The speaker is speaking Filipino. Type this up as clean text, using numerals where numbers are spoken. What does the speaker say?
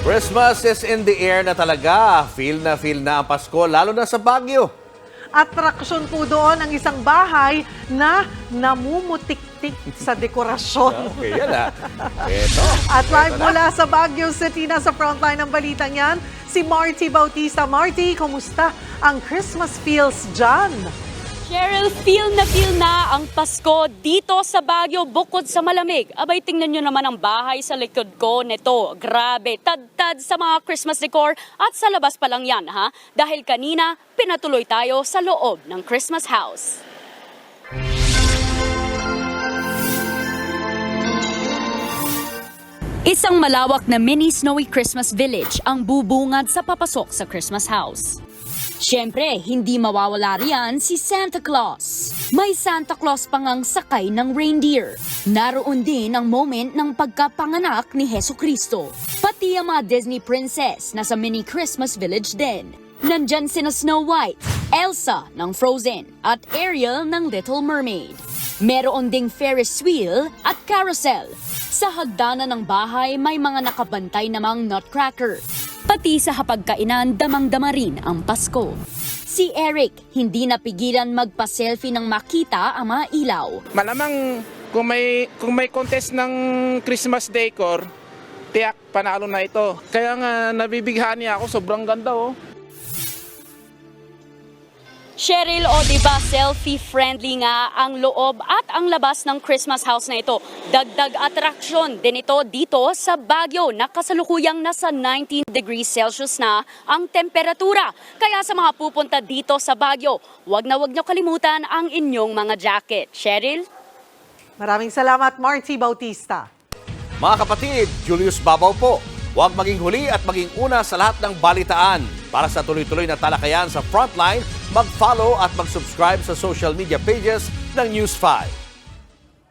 Christmas is in the air na talaga. Feel na ang Pasko, lalo na sa Baguio. Atraksyon po doon ang isang bahay na namumutik-tik sa dekorasyon. Okay, yan ha. Ito. At live Ito na. mula sa Baguio City, nasa frontline ng balitang yan, si Marty Bautista. Marty, kumusta ang Christmas feels dyan? Cheryl, feel na ang Pasko dito sa Baguio bukod sa malamig. Abay, tingnan nyo naman ang bahay sa likod ko nito. Grabe, tad-tad sa mga Christmas decor at sa labas pa lang yan, ha? Dahil kanina, pinatuloy tayo sa loob ng Christmas house. Isang malawak na mini snowy Christmas village ang bubungad sa papasok sa Christmas house. Siyempre, hindi mawawala riyan si Santa Claus. May Santa Claus pang ang sakay ng reindeer. Naroon din ang moment ng pagkapanganak ni Jesucristo. Pati ang mga Disney princess na sa mini Christmas village din. Nandyan sina Snow White, Elsa ng Frozen at Ariel ng Little Mermaid. Meron ding Ferris wheel at carousel. Sa hagdanan ng bahay may mga nakabantay namang nutcracker. Pati sa hapagkainan, damang-dama rin ang Pasko. Si Eric, hindi napigilan magpa-selfie nang makita ang mga ilaw. Malamang kung may contest ng Christmas decor, tiyak panalo na ito. Kaya nga nabibighani ako, sobrang ganda oh. Cheryl, o diba selfie-friendly nga ang loob at ang labas ng Christmas house na ito. Dagdag atraksyon din ito dito sa Baguio na kasalukuyang nasa 19 degrees Celsius na ang temperatura. Kaya sa mga pupunta dito sa Baguio, wag nyo kalimutan ang inyong mga jacket. Cheryl? Maraming salamat, Marty Bautista. Mga kapatid, Julius Babaw po. Huwag maging huli at maging una sa lahat ng balitaan. Para sa tuloy-tuloy na talakayan sa Frontline, mag-follow at mag-subscribe sa social media pages ng News 5.